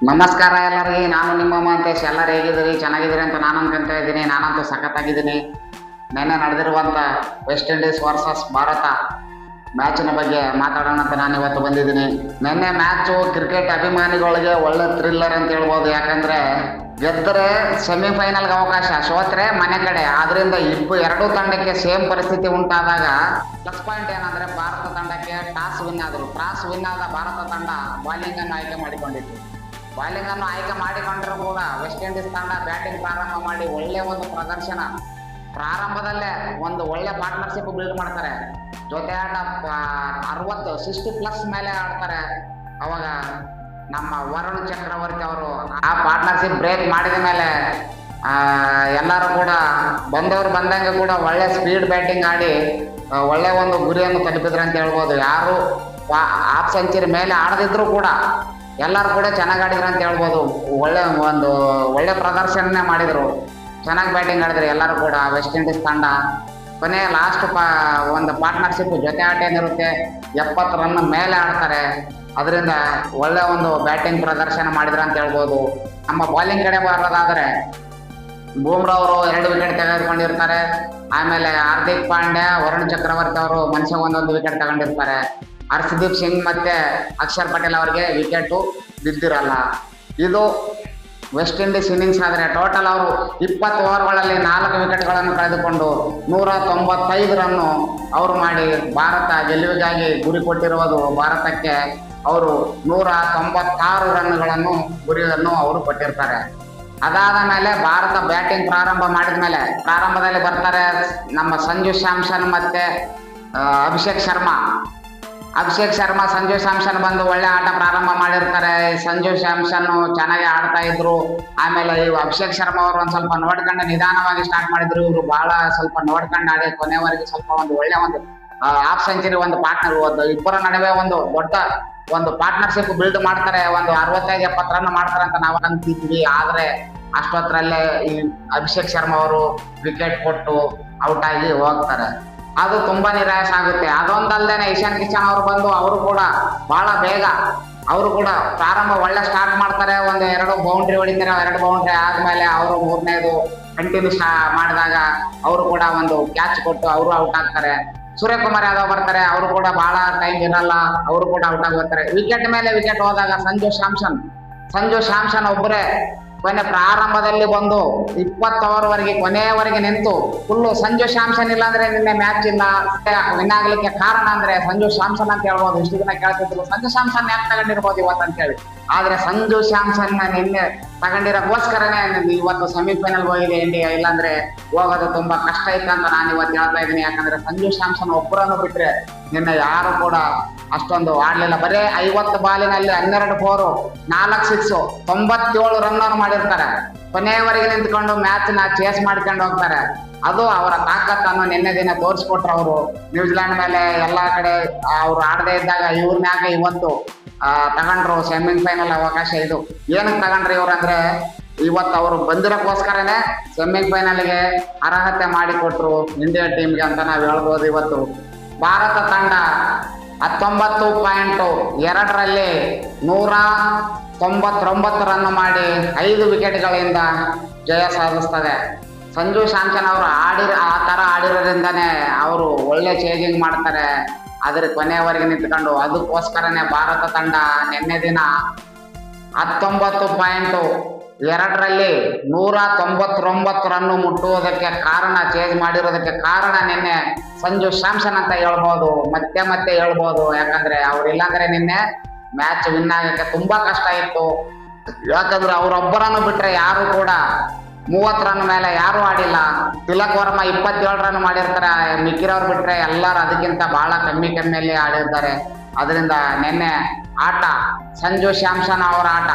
ನಮಸ್ಕಾರ ಎಲ್ಲರಿಗೆ. ನಾನು ನಿಮ್ಮ ಮಹಂತೇಶ್. ಎಲ್ಲರೂ ಹೇಗಿದ್ದೀರಿ? ಚೆನ್ನಾಗಿದ್ದೀರಿ ಅಂತ ನಾನು ಅನ್ಕೊಂತ ಇದ್ದೀನಿ. ನಾನಂತೂ ಸಖತ್ತಾಗಿದ್ದೀನಿ. ನೆನ್ನೆ ನಡೆದಿರುವಂಥ ವೆಸ್ಟ್ ಇಂಡೀಸ್ ವರ್ಸಸ್ ಭಾರತ ಮ್ಯಾಚಿನ ಬಗ್ಗೆ ಮಾತಾಡೋಣ ಅಂತ ನಾನು ಇವತ್ತು ಬಂದಿದ್ದೀನಿ. ನಿನ್ನೆ ಮ್ಯಾಚು ಕ್ರಿಕೆಟ್ ಅಭಿಮಾನಿಗಳಿಗೆ ಒಳ್ಳೆ ಥ್ರಿಲ್ಲರ್ ಅಂತ ಹೇಳ್ಬೋದು. ಯಾಕಂದರೆ ಗೆದ್ದರೆ ಸೆಮಿಫೈನಲ್ಗೆ ಅವಕಾಶ, ಸೋತ್ರೆ ಮನೆ ಕಡೆ. ಆದ್ದರಿಂದ ಎರಡೂ ತಂಡಕ್ಕೆ ಸೇಮ್ ಪರಿಸ್ಥಿತಿ ಉಂಟಾದಾಗ ಪ್ಲಸ್ ಪಾಯಿಂಟ್ ಏನಂದರೆ ಭಾರತ ತಂಡಕ್ಕೆ ಟಾಸ್ ವಿನ್ ಆದರು. ಟಾಸ್ ವಿನ್ ಆದ ಭಾರತ ತಂಡ ಬಾಲಿಂಗನ್ನು ಆಯ್ಕೆ ಮಾಡಿಕೊಂಡಿತ್ತು. ಬಾಲಿಂಗನ್ನು ಆಯ್ಕೆ ಮಾಡಿಕೊಂಡ್ರೂ ಕೂಡ ವೆಸ್ಟ್ ಇಂಡೀಸ್ ತಂಡ ಬ್ಯಾಟಿಂಗ್ ಪ್ರಾರಂಭ ಮಾಡಿ ಒಳ್ಳೆ ಒಂದು ಪ್ರದರ್ಶನ, ಪ್ರಾರಂಭದಲ್ಲೇ ಒಂದು ಒಳ್ಳೆ ಪಾರ್ಟ್ನರ್ಶಿಪ್ ಬಿಲ್ಡ್ ಮಾಡ್ತಾರೆ. ಜೊತೆ ಆಟ 60+ ಮೇಲೆ ಆಡ್ತಾರೆ. ಅವಾಗ ನಮ್ಮ ವರುಣ್ ಚಕ್ರವರ್ತಿ ಅವರು ಆ ಪಾರ್ಟ್ನರ್ಶಿಪ್ ಬ್ರೇಕ್ ಮಾಡಿದ ಮೇಲೆ ಎಲ್ಲರೂ ಕೂಡ ಬಂದವರು ಬಂದಂಗೆ ಕೂಡ ಒಳ್ಳೆ ಸ್ಪೀಡ್ ಬ್ಯಾಟಿಂಗ್ ಆಡಿ ಒಳ್ಳೆ ಒಂದು ಗುರಿಯನ್ನು ತಲುಪಿದ್ರು ಅಂತ ಹೇಳ್ಬೋದು. ಯಾರು ಹಾಫ್ ಸೆಂಚುರಿ ಮೇಲೆ ಆಡದಿದ್ರು ಕೂಡ ಎಲ್ಲರೂ ಕೂಡ ಚೆನ್ನಾಗಿ ಆಡಿದ್ರು ಅಂತ ಹೇಳ್ಬೋದು. ಒಳ್ಳೆ ಪ್ರದರ್ಶನ ಮಾಡಿದರು, ಚೆನ್ನಾಗಿ ಬ್ಯಾಟಿಂಗ್ ಆಡಿದ್ರು ಎಲ್ಲರೂ ಕೂಡ. ವೆಸ್ಟ್ ಇಂಡೀಸ್ ತಂಡ ಕೊನೆ ಲಾಸ್ಟ್ ಒಂದು ಪಾರ್ಟ್ನರ್ಶಿಪ್ ಜೊತೆ ಆಟ ಏನಿರುತ್ತೆ 70 ರನ್ ಮೇಲೆ ಆಡ್ತಾರೆ. ಅದರಿಂದ ಒಳ್ಳೆ ಒಂದು ಬ್ಯಾಟಿಂಗ್ ಪ್ರದರ್ಶನ ಮಾಡಿದ್ರು ಅಂತ ಹೇಳ್ಬೋದು. ನಮ್ಮ ಬಾಲಿಂಗ್ ಕಡೆ ಬರೋದಾದರೆ ಬೂಮ್ರಾ ಅವರು 2 ವಿಕೆಟ್ ತೆಗೆದುಕೊಂಡಿರ್ತಾರೆ. ಆಮೇಲೆ ಹಾರ್ದಿಕ್ ಪಾಂಡ್ಯ, ವರುಣ್ ಚಕ್ರವರ್ತಿ ಅವರು ಮನುಷ್ಯ ಒಂದೊಂದು ವಿಕೆಟ್ ತಗೊಂಡಿರ್ತಾರೆ. ಹರ್ಷದೀಪ್ ಸಿಂಗ್ ಮತ್ತೆ ಅಕ್ಷರ್ ಪಟೇಲ್ ಅವರಿಗೆ ವಿಕೆಟು ಬಿದ್ದಿರಲ್ಲ. ಇದು ವೆಸ್ಟ್ ಇಂಡೀಸ್ ಇನ್ನಿಂಗ್ಸ್ ಆದರೆ ಟೋಟಲ್ ಅವರು 20 ಓವರ್ಗಳಲ್ಲಿ 4 ವಿಕೆಟ್ಗಳನ್ನು ಕಳೆದುಕೊಂಡು 195 ರನ್ನು ಅವರು ಮಾಡಿ ಭಾರತ ಗೆಲುವಿಗಾಗಿ ಗುರಿ ಕೊಟ್ಟಿರುವುದು. ಭಾರತಕ್ಕೆ ಅವರು 196 ರನ್ಗಳನ್ನು ಗುರಿಯನ್ನು ಅವರು ಕೊಟ್ಟಿರ್ತಾರೆ. ಅದಾದ ಮೇಲೆ ಭಾರತ ಬ್ಯಾಟಿಂಗ್ ಪ್ರಾರಂಭ ಮಾಡಿದ ಮೇಲೆ ಪ್ರಾರಂಭದಲ್ಲಿ ಬರ್ತಾರೆ ನಮ್ಮ ಸಂಜು ಸ್ಯಾಮ್ಸನ್ ಮತ್ತೆ ಅಭಿಷೇಕ್ ಶರ್ಮಾ, ಸಂಜು ಸ್ಯಾಮ್ಸನ್ ಬಂದು ಒಳ್ಳೆ ಆಟ ಪ್ರಾರಂಭ ಮಾಡಿರ್ತಾರೆ. ಸಂಜು ಸ್ಯಾಮ್ಸನ್ ಚೆನ್ನಾಗಿ ಆಡ್ತಾ ಇದ್ರು. ಆಮೇಲೆ ಇವು ಅಭಿಷೇಕ್ ಶರ್ಮಾ ಅವರು ಒಂದು ಸ್ವಲ್ಪ ನೋಡ್ಕೊಂಡು ನಿಧಾನವಾಗಿ ಸ್ಟಾರ್ಟ್ ಮಾಡಿದ್ರು. ಇವರು ಬಹಳ ಸ್ವಲ್ಪ ನೋಡ್ಕೊಂಡು ಆಡಿ ಕೊನೆವರೆಗೆ ಸ್ವಲ್ಪ ಒಳ್ಳೆ ಹಾಫ್ ಸೆಂಚುರಿ ಪಾರ್ಟ್ನರ್ ಇಬ್ಬರ ನಡುವೆ ದೊಡ್ಡ ಪಾರ್ಟ್ನರ್ಶಿಪ್ ಬಿಲ್ಡ್ ಮಾಡ್ತಾರೆ. 65-70 ರನ್ ಮಾಡ್ತಾರೆ ಅಂತ ನಾವು ಅಂತಿದ್ವಿ. ಆದ್ರೆ ಅಷ್ಟೊತ್ತರಲ್ಲೇ ಈ ಅಭಿಷೇಕ್ ಶರ್ಮಾ ಅವರು ವಿಕೆಟ್ ಕೊಟ್ಟು ಔಟ್ ಆಗಿ ಹೋಗ್ತಾರೆ. ಅದು ತುಂಬಾ ನಿರಾಶೆ ಆಗುತ್ತೆ. ಅದೊಂದಲ್ದೇನೆ ಇಶಾನ್ ಕಿಶನ್ ಅವರು ಬಂದು ಅವರು ಕೂಡ ಬಹಳ ಬೇಗ ಅವರು ಕೂಡ ಪ್ರಾರಂಭ ಒಳ್ಳೆ ಸ್ಟಾರ್ಟ್ ಮಾಡ್ತಾರೆ. 2 ಬೌಂಡ್ರಿ ಹೊಡಿತಾರೆ. 2 ಬೌಂಡ್ರಿ ಆದ್ಮೇಲೆ ಅವರು 3ನೇದು ಕಂಟಿನ್ಯೂ ಮಾಡಿದಾಗ ಅವರು ಕೂಡ ಕ್ಯಾಚ್ ಕೊಟ್ಟು ಅವರು ಔಟ್ ಆಗ್ತಾರೆ. ಸೂರ್ಯಕುಮಾರ್ ಯಾದವ್ ಬರ್ತಾರೆ, ಅವರು ಕೂಡ ಬಹಳ ಟೈಮ್ ಇರಲ್ಲ, ಅವರು ಕೂಡ ಔಟ್ ಆಗಿ ಬರ್ತಾರೆ. ವಿಕೆಟ್ ಮೇಲೆ ವಿಕೆಟ್ ಹೋದಾಗ ಸಂಜು ಸ್ಯಾಮ್ಸನ್ ಒಬ್ಬರೇ ಪ್ರಾರಂಭದಲ್ಲಿ ಬಂದು 20 ಓವರ್ವರೆಗೆ ಕೊನೆಯವರೆಗೆ ನಿಂತು ಫುಲ್ಲು. ಸಂಜು ಸ್ಯಾಮ್ಸನ್ ಇಲ್ಲ ಅಂದ್ರೆ ನಿನ್ನೆ ಮ್ಯಾಚ್ ಇಲ್ಲ. ವಿನ್ ಆಗ್ಲಿಕ್ಕೆ ಕಾರಣ ಅಂದ್ರೆ ಸಂಜು ಸ್ಯಾಮ್ಸನ್ ಅಂತ ಹೇಳ್ಬೋದು. ಇಷ್ಟು ದಿನ ಕೇಳ್ತಿದ್ರು ಸಂಜು ಸ್ಯಾಮ್ಸನ್ ಯಾಕೆ ತಗೊಂಡಿರ್ಬೋದು ಇವತ್ತು ಅಂತ ಹೇಳಿ. ಆದ್ರೆ ಸಂಜು ಸ್ಯಾಮ್ಸನ್ ನಿನ್ನೆ ತಗೊಂಡಿರೋಕ್ಕೋಸ್ಕರನೇ ಇವತ್ತು ಸೆಮಿಫೈನಲ್ ಹೋಗಿದೆ ಇಂಡಿಯಾ. ಇಲ್ಲಾಂದ್ರೆ ಹೋಗೋದು ತುಂಬಾ ಕಷ್ಟ ಇತ್ತು ಅಂತ ನಾನು ಇವತ್ತು ಹೇಳ್ತಾ ಇದ್ದೀನಿ. ಯಾಕಂದ್ರೆ ಸಂಜು ಸ್ಯಾಮ್ಸನ್ ಒಬ್ಬರನ್ನು ಬಿಟ್ರೆ ನಿನ್ನೆ ಯಾರು ಕೂಡ ಅಷ್ಟೊಂದು ಆಡ್ಲಿಲ್ಲ. ಬರೇ 50 ಬಾಲಿನಲ್ಲಿ 12 4, 4 6, 97 ರನ್ ಮಾಡಿರ್ತಾರೆ. ಕೊನೆಯವರೆಗೆ ನಿಂತ್ಕೊಂಡು ಮ್ಯಾಚ್ ಚೇಸ್ ಮಾಡ್ಕೊಂಡು ಹೋಗ್ತಾರೆ. ಅದು ಅವರ ತಾಕತ್ತನ್ನು ನಿನ್ನೆ ದಿನ ತೋರಿಸ್ಕೊಟ್ರು ಅವರು. ನ್ಯೂಜಿಲೆಂಡ್ ಮೇಲೆ ಎಲ್ಲಾ ಕಡೆ ಅವ್ರು ಆಡದೇ ಇದ್ದಾಗ ಇವ್ರನ್ಯಾಗ ಇವತ್ತು ತಗೊಂಡ್ರು ಸೆಮಿಫೈನಲ್ ಅವಕಾಶ. ಇದು ಏನಕ್ಕೆ ತಗೊಂಡ್ರಿ ಇವ್ರು ಅಂದ್ರೆ ಇವತ್ತು ಅವರು ಬಂದಿರೋಕ್ಕೋಸ್ಕರನೇ ಸೆಮಿಫೈನಲ್ಗೆ ಅರ್ಹತೆ ಮಾಡಿಕೊಟ್ರು ಇಂಡಿಯಾ ಟೀಮ್ಗೆ ಅಂತ ನಾವು ಹೇಳ್ಬೋದು. ಇವತ್ತು ಭಾರತ ತಂಡ 19.2ರಲ್ಲಿ 199 ರನ್ ಮಾಡಿ 5 ವಿಕೆಟ್ಗಳಿಂದ ಜಯ ಸಾಧಿಸ್ತದೆ. ಸಂಜು ಸ್ಯಾಮ್ಸನ್ ಅವರು ಆ ಥರ ಆಡಿರೋದ್ರಿಂದನೇ ಅವರು ಒಳ್ಳೆ ಚೇಂಜಿಂಗ್ ಮಾಡ್ತಾರೆ. ಅದ್ರ ಕೊನೆಯವರೆಗೆ ನಿಂತ್ಕೊಂಡು ಅದಕ್ಕೋಸ್ಕರನೇ ಭಾರತ ತಂಡ ನಿನ್ನೆ ದಿನ 19.2ರಲ್ಲಿ 199 ರನ್ನು ಮುಟ್ಟುವುದಕ್ಕೆ ಕಾರಣ, ಚೇಂಜ್ ಮಾಡಿರೋದಕ್ಕೆ ಕಾರಣ ನಿನ್ನೆ ಸಂಜು ಸ್ಯಾಮ್ಸನ್ ಅಂತ ಹೇಳ್ಬೋದು. ಮತ್ತೆ ಹೇಳ್ಬೋದು. ಯಾಕಂದ್ರೆ ಅವ್ರು ಇಲ್ಲಾಂದ್ರೆ ನಿನ್ನೆ ಮ್ಯಾಚ್ ವಿನ್ ಆಗಕ್ಕೆ ತುಂಬಾ ಕಷ್ಟ ಇತ್ತು. ಯಾಕಂದ್ರೆ ಅವ್ರೊಬ್ಬರನ್ನು ಬಿಟ್ರೆ ಯಾರು ಕೂಡ 30 ರನ್ ಮೇಲೆ ಯಾರು ಆಡಿಲ್ಲ. ತಿಲಕ್ ವರ್ಮಾ 27 ರನ್ ಮಾಡಿರ್ತಾರೆ. ಮಿಕ್ಕಿರೋರು ಬಿಟ್ರೆ ಎಲ್ಲರೂ ಅದಕ್ಕಿಂತ ಬಹಳ ಕಮ್ಮಿಯಲ್ಲಿ ಆಡಿರ್ತಾರೆ. ಅದರಿಂದ ನಿನ್ನೆ ಆಟ ಸಂಜು ಸ್ಯಾಮ್ಸನ್ ಅವರ ಆಟ.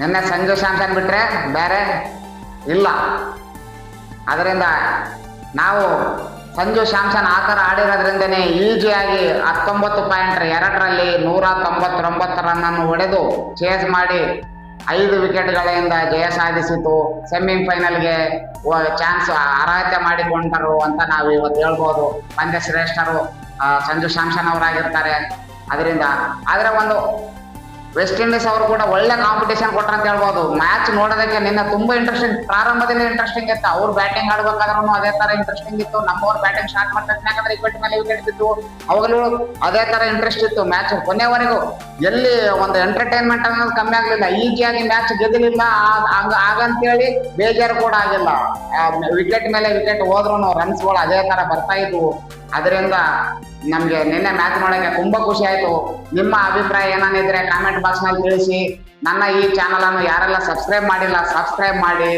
ನಿನ್ನೆ ಸಂಜು ಸ್ಯಾಮ್ಸನ್ ಬಿಟ್ರೆ ಬೇರೆ ಇಲ್ಲ. ಅದರಿಂದ ನಾವು ಸಂಜು ಸ್ಯಾಮ್ಸನ್ ಆ ಥರ ಆಡಿರೋದ್ರಿಂದನೇ ಈಜಿಯಾಗಿ 19.2ರಲ್ಲಿ 199 ರನ್ನನ್ನು ಹೊಡೆದು ಚೇಸ್ ಮಾಡಿ 5 ವಿಕೆಟ್ಗಳಿಂದ ಜಯ ಸಾಧಿಸಿತು. ಸೆಮಿಫೈನಲ್ಗೆ ಚಾನ್ಸ್ ಅರ್ಹತೆ ಮಾಡಿಕೊಂಡರು ಅಂತ ನಾವು ಇವತ್ತು ಹೇಳ್ಬೋದು. ಪಂದ್ಯ ಶ್ರೇಷ್ಠರು ಸಂಜು ಸ್ಯಾಮ್ಸನ್ ಅವರಾಗಿರ್ತಾರೆ. ಅದರಿಂದ ಆದರೆ ವೆಸ್ಟ್ ಇಂಡೀಸ್ ಅವರು ಕೂಡ ಒಳ್ಳೆ ಕಾಂಪಿಟೇಷನ್ ಕೊಟ್ರ ಅಂತ ಹೇಳ್ಬೋದು. ಮ್ಯಾಚ್ ನೋಡೋದಕ್ಕೆ ನಿನ್ನೆ ತುಂಬಾ ಇಂಟ್ರೆಸ್ಟಿಂಗ್, ಪ್ರಾರಂಭದಲ್ಲಿ ಇಂಟ್ರೆಸ್ಟಿಂಗ್ ಇತ್ತು. ಅವ್ರು ಬ್ಯಾಟಿಂಗ್ ಆಡ್ಬೇಕಾದ್ರೂ ಅದೇ ತರ ಇಂಟ್ರೆಸ್ಟಿಂಗ್ ಇತ್ತು. ನಮ್ಮವ್ರು ಬ್ಯಾಟಿಂಗ್ ಸ್ಟಾರ್ಟ್ ಮಾಡ್ತಾರೆ, ಯಾಕಂದ್ರೆ ವಿಕೆಟ್ ಮೇಲೆ ವಿಕೆಟ್ ಬಿತ್ತು. ಅವಾಗಲೂ ಅದೇ ತರ ಇಂಟ್ರೆಸ್ಟ್ ಇತ್ತು ಮ್ಯಾಚ್ ಕೊನೆವರೆಗೂ. ಎಲ್ಲಿ ಒಂದು ಎಂಟರ್ಟೈನ್ಮೆಂಟ್ ಅನ್ನೋದು ಕಮ್ಮಿ ಆಗ್ಲಿಲ್ಲ. ಈಜಿಯಾಗಿ ಮ್ಯಾಚ್ ಗೆದ್ದಲಿಲ್ಲ ಹಾಗಂತೇಳಿ ಬೇಜಾರು ಕೂಡ ಆಗಿಲ್ಲ. ವಿಕೆಟ್ ಮೇಲೆ ವಿಕೆಟ್ ಹೋದ್ರು ರನ್ಸ್ಗಳು ಅದೇ ತರ ಬರ್ತಾ ಇದ್ವು. ಅದರಿಂದ ನಮ್ಗೆ ನಿನ್ನೆ ಮ್ಯಾಚ್ ನೋಡಕ್ಕೆ ತುಂಬಾ ಖುಷಿ ಆಯ್ತು. ನಿಮ್ಮ ಅಭಿಪ್ರಾಯ ಏನಾನಿದ್ರೆ ಕಾಮೆಂಟ್ ಬಾಕ್ಸ್ ನಲ್ಲಿ ತಿಳಿಸಿ. ನನ್ನ ಈ ಚಾನಲ್ ಅನ್ನು ಯಾರೆಲ್ಲ ಸಬ್ಸ್ಕ್ರೈಬ್ ಮಾಡಿಲ್ಲ ಸಬ್ಸ್ಕ್ರೈಬ್ ಮಾಡಿ,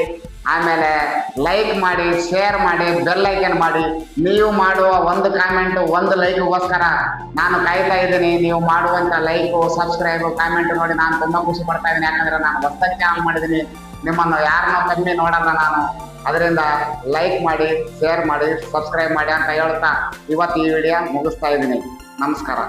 ಆಮೇಲೆ ಲೈಕ್ ಮಾಡಿ, ಶೇರ್ ಮಾಡಿ, ಬೆಲ್ ಐಕನ್ ಮಾಡಿ. ನೀವು ಮಾಡುವ ಒಂದು ಕಾಮೆಂಟ್ ಒಂದು ಲೈಕ್ಗೋಸ್ಕರ ನಾನು ಕಾಯ್ತಾ ಇದ್ದೀನಿ. ನೀವು ಮಾಡುವಂತ ಲೈಕ್, ಸಬ್ಸ್ಕ್ರೈಬ್, ಕಾಮೆಂಟ್ ನೋಡಿ ನಾನು ತುಂಬಾ ಖುಷಿ ಪಡ್ತಾ ಇದ್ದೀನಿ. ಯಾಕಂದ್ರೆ ನಾನು ಹೊಸದಾಗಿ ಚಾನಲ್ ಮಾಡಿದ್ದೀನಿ, ನಿಮ್ಮನ್ನು ಯಾರನ್ನೋ ಕಮ್ಮಿ ನೋಡಲ್ಲ ನಾನು. ಅದರಿಂದ ಲೈಕ್ ಮಾಡಿ, ಶೇರ್ ಮಾಡಿ, ಸಬ್ಸ್ಕ್ರೈಬ್ ಮಾಡಿ ಅಂತ ಹೇಳ್ತಾ ಇವತ್ತು ಈ ವಿಡಿಯೋ ಮುಗಿಸ್ತಾ ಇದ್ದೀನಿ. ನಮಸ್ಕಾರ.